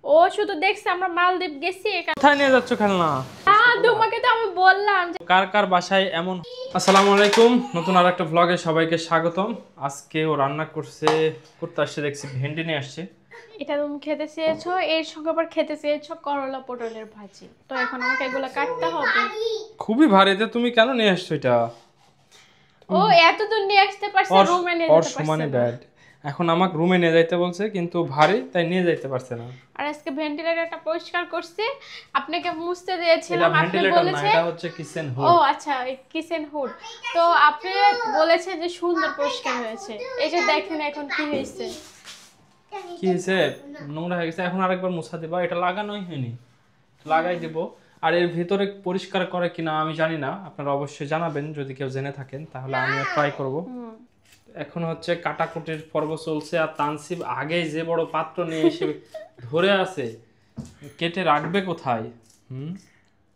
ও শুধু দেখছে আমরা মালদ্বীপ গেছি কোথায় নিয়ে যাচ্ছ খেলনা? তোমাকে তো আমি বললাম যে কার কার বাসায় এমন। আসসালামু আলাইকুম, নতুন আর একটা ব্লগে সবাইকে স্বাগতম। আজকে ও রান্না করতে আসছে, দেখছি ভেন্ডি নিয়ে আসছে। এটা তুমি খেতে চেয়েছো, এর সঙ্গে আবার খেতে চেয়েছো করলা পটলের ভাজি। তো এখন আমাকে এগুলো কাটতে হবে। খুবই ভারী, তুমি কেন নিয়ে আসছো এটা? ও এত দূর নিয়ে আসতে পারছে, রুমে নিয়ে ওর যেতে পারছে সমানে না। ব্যাড। এখন আমাকে রুমে নিয়ে যাইতে বলছে, কিন্তু ভারী তাই নিয়ে যাইতে পারছে না। আর আজকে ভেন্টিলেটরটা পরিষ্কার করছি, আপনাকে মুছতে এটা দিয়েছিলাম, আপনি ভেন্টিলেটর না, বলেছেন এটা হচ্ছে কিচেন ও হুড। আচ্ছা কিচেন হুড। তো আপনি বলেছেন যে সুন্দর পরিষ্কার হয়েছে, এই যে দেখেন এখন কি হয়েছে। কি হয়েছে? নোংরা হয়ে গেছে, এখন আরেকবার মুছা দিবা। এটা লাগানোই হয়নি, লাগাই দিব। আর এর ভিতরে পরিষ্কার করে কিনা আমি জানি না, আপনারা অবশ্যই জানাবেন যদি কেউ জেনে থাকেন, তাহলে আমিও ট্রাই করব। এখন হচ্ছে কাটাকুটির পর্ব চলছে, আর তানসিব আগেই যে বড় পাত্র নিয়ে এসে ধরে আছে, কেটে রাখবে কোথায়?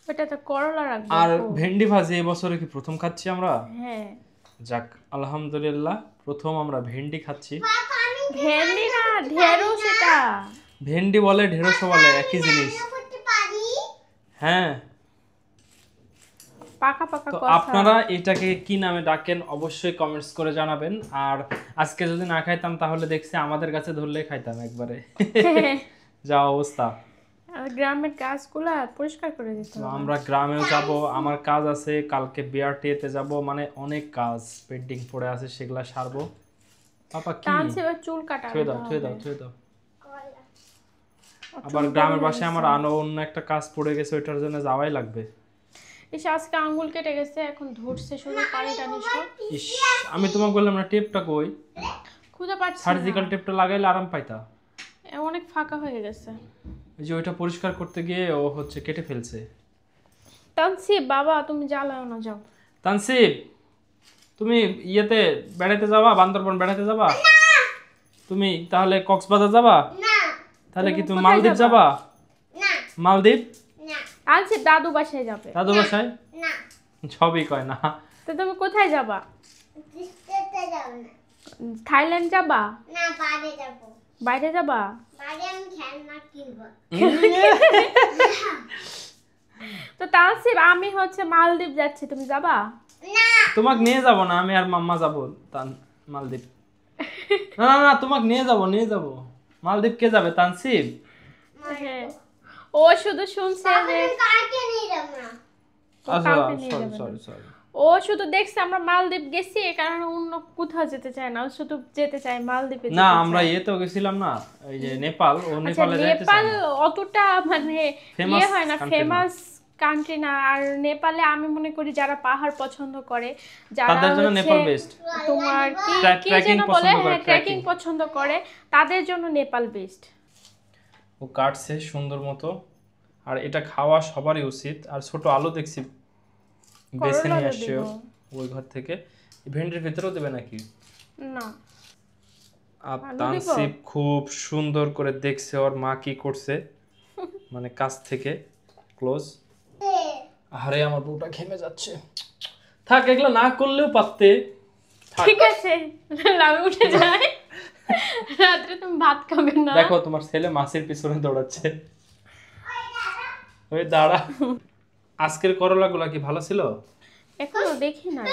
ওটা তো করলা রাখবো। আর ভেন্ডি ভাজি এবছরে কি প্রথম খাচ্ছি আমরা? হ্যাঁ যাক আলহামদুলিল্লাহ, প্রথম আমরা ভেন্ডি খাচ্ছি। ভেন্ডি না ঢেঁড়স এটা। ভেন্ডি বলে ঢেঁড়সও বলে, একই জিনিস। হ্যাঁ, পাকা পাকা তো কথা। আপনারা এটাকে কি নামে ডাকেন অবশ্যই কমেন্টস করে জানাবেন। আর আজকে যদি না খাইতাম তাহলে দেখছি আমাদের কাছে ধরলে খাইতাম একবারে। যা অবস্থা। আর গ্রামের গাছগুলা পরিষ্কার করে দিতে তো হবে। আমরা গ্রামেও যাব, আমার কাজ আছে, কালকে বিআরটিতে যাব, মানে অনেক কাজ পেন্ডিং পড়ে আছে, সেগুলা সারবো। পাপা কি? তানসিবের চুল কাটা ছুঁয়ে দাও, ছুঁয়ে দাও, ছুঁয়ে দাও। আবার গ্রামের পাশে আমার অন্য একটা কাজ পড়ে গেছে, ওইটার জন্য যাওয়াই লাগবে। এসে আজকে আঙ্গুল কেটে গেছে, এখন ধরছে শুধু পানি টানি সব। ইস, আমি তোমাকে বললাম না টেপটা কই? খুঁজে পাচ্ছি না। সার্জিক্যাল টেপটা লাগাইলে আরাম পাইতা। অনেক ফাঁকা হয়ে গেছে। এই যে ওইটা পরিষ্কার করতে গিয়ে ও হচ্ছে কেটে ফেলছে। তানসিব বাবা তুমি জ্বালাও না, যাও। তানসিব, তুমি ইয়েতে বেড়াতে যাবা, বান্দরবন বেড়াতে যাবা? তুমি তাহলে কক্সবাজার যাবা? তাহলে কি তুমি মালদ্বীপ যাবা? মালদ্বীপ? তানসিব দাদু বাসায় যাবে। দাদু বাসায়? সবই কয় না। তো তুমি কোথায় যাবা? থাইল্যান্ড যাবা? বাইরে যাবা? তো তানসিব আমি হচ্ছে মালদ্বীপ যাচ্ছি, তুমি যাবা? তোমাকে নিয়ে যাব না, আমি আর মাম্মা যাবো মালদ্বীপ। না না না, তোমাকে নিয়ে যাব। মালদ্বীপ কে যাবে? তানসিব? হ্যাঁ, ও শুধু শুনছে যে আচ্ছা কাউকে নিয়ে সরি যাবে না। Sorry sorry. ও শুধু দেখছে আমরা মালদ্বীপ গেছি, এই কারণে অন্য কোথাও যেতে চায় না, ও শুধু যেতে চায় মালদ্বীপে। না আমরা ইয়েতেও গেছিলাম না, এই যে নেপাল, ও নেপালে যাইতে চায় নেপাল না। অতটা মানে Famous ইয়ে হয় না, country না। ফেমাস কান্ট্রি না। আর নেপালে আমি মনে করি যারা পাহাড় পছন্দ করে, যারা তাদের জন্য হচ্ছে নেপাল বেস্ট। তোমার কি কি ট্রেকিং যেন বলে, পছন্দ করে, হ্যাঁ ট্রেকিং পছন্দ করে, তাদের জন্য নেপাল বেস্ট। ও কাটছে সুন্দর মতো, আর এটা খাওয়া সবারই উচিত। আর ছোট আলু দেখছি বেছে নিয়ে আসছে ওই ঘর থেকে। ভেন্ডির ভিতরেও দেবে নাকি? না আর তানসিব খুব সুন্দর করে দেখছে ওর মা কি করছে, মানে কাছ থেকে ক্লোজ। আরে আমার বউটা ঘেমে যাচ্ছে। থাক, এগুলো না করলেও পারতে। ঠিক আছে আমি উঠে যাই, রাত্রে তুমি ভাত খাবে না। দেখো তোমার ছেলে মাছের পিছনে দৌড়াচ্ছে। ওই দাঁড়া। আজকের করলাগুলা কি ভালো ছিল? এখনো দেখি না।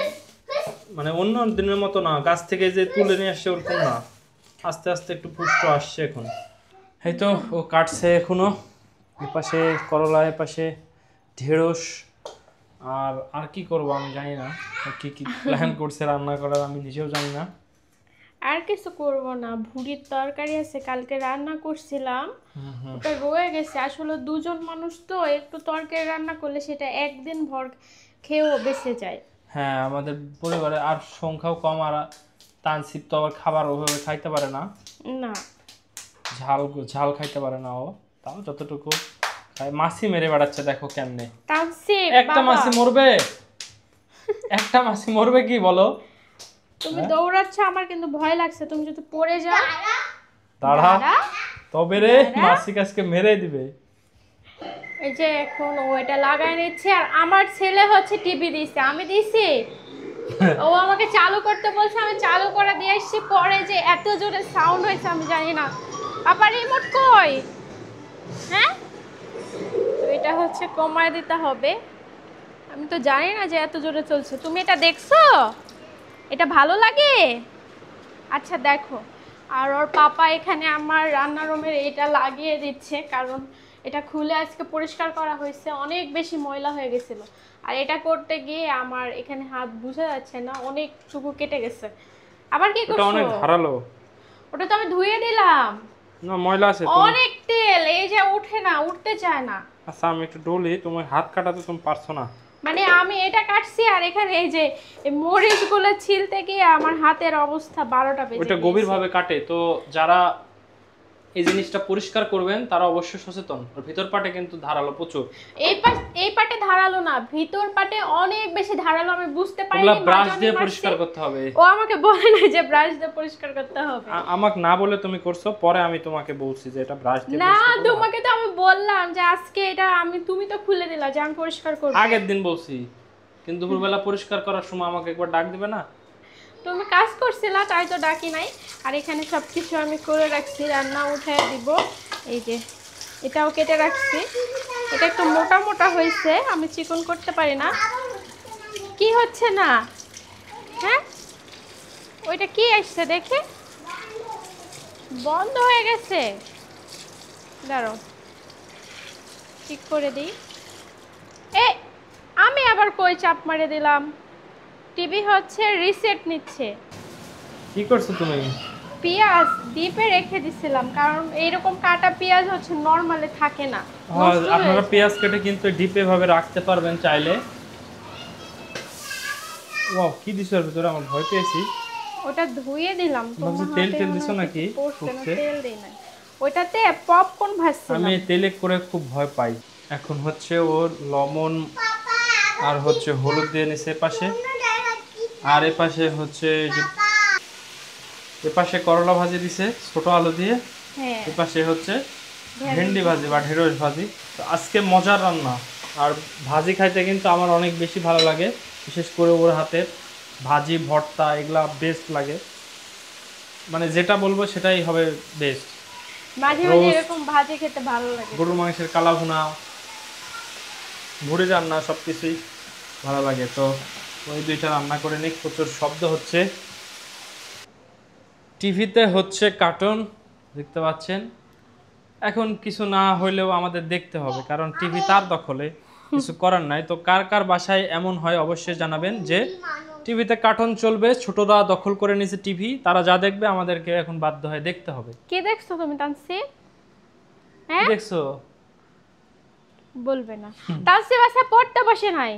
মানে অন্য দিনের মতো না, গাছ থেকে যে তুলে নিয়ে আসছে ওরকম না, আস্তে আস্তে একটু পুষ্ট আসছে এখন। এই তো ও কাটছে এখনো, এপাশে করলা, এপাশে ঢেঁড়স। আর আর কি করবো আমি জানি না, কি কি প্ল্যান করছে রান্না করার আমি নিজেও জানি না। আর কিছু করব না, ভুড়ির তরকারি আছে কালকে রান্না করছিলাম, ওটা রয়ে গেছে। আসলে দুজন মানুষ তো, একটু তরকারি রান্না করলে সেটা একদিন ভর খেয়েও বেঁচে যায়। হ্যাঁ, আমাদের পরিবারে আর সংখ্যাও কম, আর তানসিব তো আবার খাবার ওভাবে খাইতে পারে না, না ঝাল ঝাল খাইতে পারে না ও, তাও যতটুকু খায়। মাছি মেরে বেড়াচ্ছে দেখো কেমনে। তানসিব একটা মাছি মরবে, একটা মাছি মরবে কি বলো? তুমি দৌড়াচ্ছ, আমার কিন্তু ভয় লাগছে, তুমি যদি পড়ে যাও। দাঁড়া তবে রে, মাছি কাছকে মেরে দিবে। এই যে এখন ও এটা লাগাই নিচ্ছে, আর আমার ছেলে হচ্ছে টিভি দিছে, আমি দিছি, ও আমাকে চালু করতে বলছে, আমি চালু করে দিয়ে এসেছি, পরে যে এত জোরে সাউন্ড হয়েছে আমি জানি না। আপা রিমোট কই? হচ্ছে কমায় দিতে হবে। আমি তো জানি না যে এত জোরে চলছে। তুমি এটা দেখছো? এটা ভালো লাগে? আচ্ছা দেখো। আর ওর পাপা এখানে আমার রান্নার রুমের এটা লাগিয়ে দিচ্ছে, কারণ এটা খুলে আজকে পরিষ্কার করা হয়েছে, অনেক বেশি ময়লা হয়ে গেছিল। আর এটা করতে গিয়ে আমার এখানে হাত বুঝা যাচ্ছে না, অনেকটুকু কেটে গেছে। আবার কি এটা করছো? অনেক ধারালো। ওটা তো আমি ধুয়ে দিলাম। না ময়লা আছে তো। অনেক তেল, এই যে উঠে না, উঠতে চায় না। আচ্ছা আমি একটু ডলি, তোমার হাত কাটাতে তুমি পারছো না। মানে আমি এটা কাটছি আর এখানে এই যে এই মরিচগুলো ছিলতে গিয়ে আমার হাতের অবস্থা 12টা বেজে ওইটা গিয়েছে। গভীরভাবে কাটে তো, যারা এই জিনিসটা পরিষ্কার করবেন তারা অবশ্যই সচেতন। ওর ভিতর পাটে কিন্তু ধারালো প্রচুর। এই পাটে ধারালো না, ভিতর পাটে অনেক বেশি ধারালো। আমি বুঝতে পারিনি, ওগুলা ব্রাশ মাঝে দিয়ে মারছি। পরিষ্কার করতে হবে। ও আমাকে বলে না যে ব্রাশ দিয়ে পরিষ্কার করতে হবে। আমাকে না বলে তুমি করছো, পরে আমি তোমাকে বলছি যে এটা ব্রাশ দিয়ে না, পরিষ্কার করো। তোমাকে তো আমি বললাম যে আজকে এটা তুমি তো খুলে দিলা যে আমি পরিষ্কার করব। আগের দিন বলছি, কিন্তু দুপুরবেলা পরিষ্কার করার সময় আমাকে একবার ডাক দিবে না? তুমি কাজ করছিলা তাই তো ডাকি নাই। আর এখানে সবকিছু আমি করে রাখছি, রান্না উঠে দিব। এই যে এটাও কেটে রাখছি। এটা একটু মোটা মোটা হয়েছে, আমি চিকন করতে পারি না। কি হচ্ছে না? হ্যাঁ, ওইটা কি আসছে দেখে? বন্ধ হয়ে গেছে। দাঁড়াও, ঠিক করে দিই। এ আমি আবার কই চাপ মারে দিলাম? টিভি হচ্ছে রিসেট নিচ্ছে। কি করছো তুমি? পেঁয়াজ ডিপে রেখে দিছিলাম, কারণ এইরকম কাটা পেঁয়াজ হচ্ছে নরমালে থাকে না, নষ্ট হয়ে আপনারা যায়। পেঁয়াজ কেটে কিন্তু ডিপে ভাবে রাখতে পারবেন চাইলে। ওয়াও, কি দিছো এর ভিতরে? আমার ভয় পেয়েছি। ওটা ধুয়ে দিলাম। ভাবছি তেল তেল দিছো নাকি? উঠছে। তেল দেই নাই, ওইটাতে পপকর্ন ভাজছিলাম। আমি তেলে করে খুব ভয় পাই। এখন হচ্ছে ওর লবণ আর হচ্ছে হলুদ দিয়ে নিছে পাশে, আর এ পাশে হচ্ছে যে এ পাশে করলা ভাজি দিছে ছোট আলু দিয়ে, হ্যাঁ, এ পাশে হচ্ছে ভেন্ডি ভাজি বা ঢেঁড়স ভাজি। তো আজকে মজার রান্না। আর ভাজি খাইতে কিন্তু আমার অনেক বেশি ভালো লাগে, বিশেষ করে ওর হাতের ভাজি ভর্তা এগুলা বেস্ট লাগে। মানে যেটা বলবো সেটাই হবে বেস্ট। মাঝে মাঝে এরকম ভাজি খেতে ভালো লাগে। গরুর মাংসের কালা ভুনা, ভুড়ি রান্না সব কিছুই ভালো লাগে। তো ওই দুইটা রান্না করে নিই। প্রচুর শব্দ হচ্ছে। টিভিতে হচ্ছে কার্টুন দেখতে পাচ্ছেন। এখন কিছু না হইলেও আমাদের দেখতে হবে, কারণ টিভি তার দখলে, কিছু করার নাই। তো কার কার বাসায় এমন হয় অবশ্যই জানাবেন যে টিভিতে কার্টুন চলবে, ছোটরা দখল করে নিয়েছে টিভি, তারা যা দেখবে আমাদেরকে এখন বাধ্য হয়ে দেখতে হবে। কি দেখছো তুমি তানসি? কি হ্যাঁ, দেখছো? বলবে না। তানসি বাসা পড়তে বসে নাই।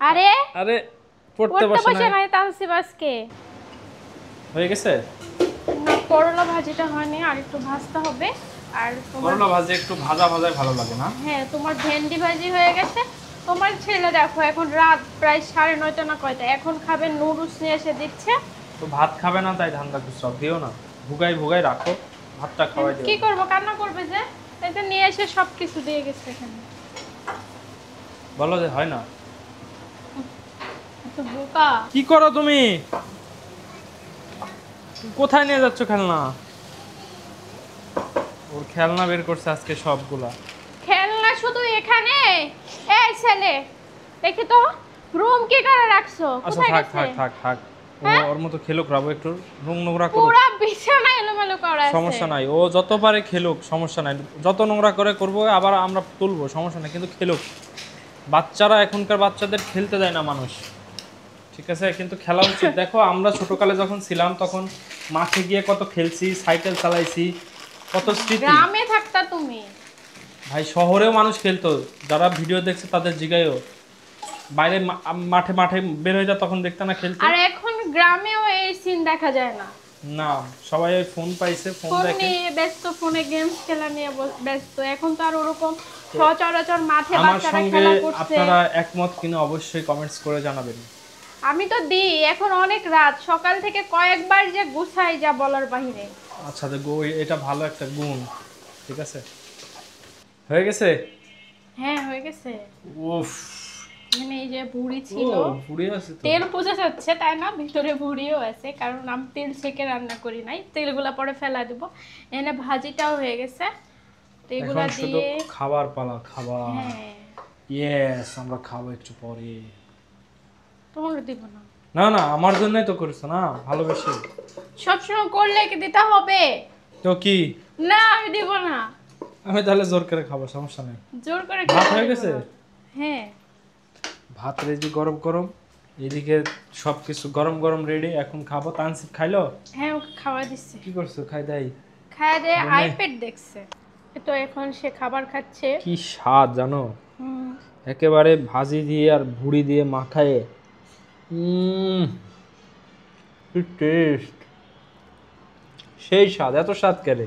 আরে আরে পড়তে পড়তে বসে বসে নাই? নাই তানসি বাসকে। হয়ে গেছে? না, করলা ভাজিটা হয়নি, আর একটু ভাজতে হবে। আর তোমার, করলা ভাজি একটু ভাজা ভাজাই ভালো লাগে না? হ্যাঁ, তোমার ভেন্ডি ভাজি হয়ে গেছে। তোমার ছেলে দেখো এখন রাত প্রায় 9:30 না কয়টা, এখন খাবে, নুডলস নিয়ে এসে দিচ্ছে। তো ভাত খাবে না তাই ধান্দা সব দিও না, ভুগাই ভুগাই রাখো, ভাতটা খাওয়াই দিও। কি করবো, কান্না করবে যে? তাই তো নিয়ে এসে সবকিছু দিয়ে গেছে এখানে। বলো যে হয় না। তো বোকা। কি করো তুমি? কোথায় নিয়ে যাচ্ছ খেলনা? ওর খেলনা বের করছে আজকে সবগুলা। খেলনা শুধু এখানে? এই ছেলে, দেখি তো রুম কি করে রাখছো? আচ্ছা কোথায় থাক গেছে? থাক থাক থাক, হ্যাঁ? ওর মতো খেলুক, রাবো একটু রুম নোংরা করুক, পুরা বিছানা এলোমেলো করা আছে। সমস্যা নাই। ও যত পারে খেলুক, সমস্যা নাই। যত নোংরা করে করবো, আবার আমরা তুলবো, সমস্যা নাই, কিন্তু খেলুক। বাচ্চারা, এখনকার বাচ্চাদের খেলতে দেয় না মানুষ, ঠিক আছে? কিন্তু খেলা উচিত। দেখো আমরা ছোটকালে যখন ছিলাম তখন মাঠে গিয়ে কত খেলছি, সাইকেল চালাইছি, কত স্মৃতি। গ্রামে থাকতা তুমি। ভাই শহরেও মানুষ খেলতো, যারা ভিডিও দেখছে তাদের জিগায়ও, বাইরে মাঠে মাঠে বের হয়ে যা, তখন দেখতে না খেলতে। আর এখন গ্রামেও এই সিন দেখা যায় না। না, সবাই ওই ফোন পাইছে, ফোন ফোন দেখে। নিয়ে ব্যস্ত, ফোনে গেমস খেলা নিয়ে ব্যস্ত। এখন তো আর ওরকম সচরাচর মাঠে আমার বাচ্চারা সঙ্গে খেলা করছে। আপনারা একমত কিনা অবশ্যই কমেন্টস করে জানাবেন। আমি তো দিই, এখন অনেক রাত, সকাল থেকে কয়েকবার যে গুছাই যা বলার বাহিরে। আচ্ছা তো এটা ভালো একটা গুণ, ঠিক আছে? হয়ে গেছে? হ্যাঁ, হয়ে গেছে। উফ, মানে এই যে ভুড়ি ছিল, ও পুড়ে আছে তো। তেল বোঝা যাচ্ছে তাই না, ভিতরে ভুড়িও আছে, কারণ আমি তেল ছেঁকে রান্না করি নাই, তেলগুলা পরে ফেলা দেবো। এখানে ভাজিটাও হয়ে গেছে, তো এগুলা এখন শুধু দিয়ে, খাবার পালা, খাবার। হ্যাঁ ইয়েস, আমরা খাবো একটু পরে। তোমাকে দিব না। না না, আমার জন্যই তো করেছো না, ভালোবেসে। সবসময় করলে কি দিতে হবে? তো কি, না আমি দিব না। আমি তাহলে জোর করে খাবো, সমস্যা নেই। জোর করে ভাত খেতে হয়ে দিব গেছে? না। হ্যাঁ। ভাত রেডি, গরম গরম, এদিকে সবকিছু গরম গরম রেডি, এখন খাবো। তানসিক খাইলো? হ্যাঁ ওকে খাওয়া দিচ্ছে। কি করছো, খাই দেই? খাওয়া দিয়ে বলে? আইপ্যাড দেখছে। তো এখন সে খাবার খাচ্ছে। কি স্বাদ জানো, হুম। একেবারে ভাজি দিয়ে আর ভুড়ি দিয়ে মাখায়ে। কি টেস্ট, সেই স্বাদ, এত স্বাদ কেন?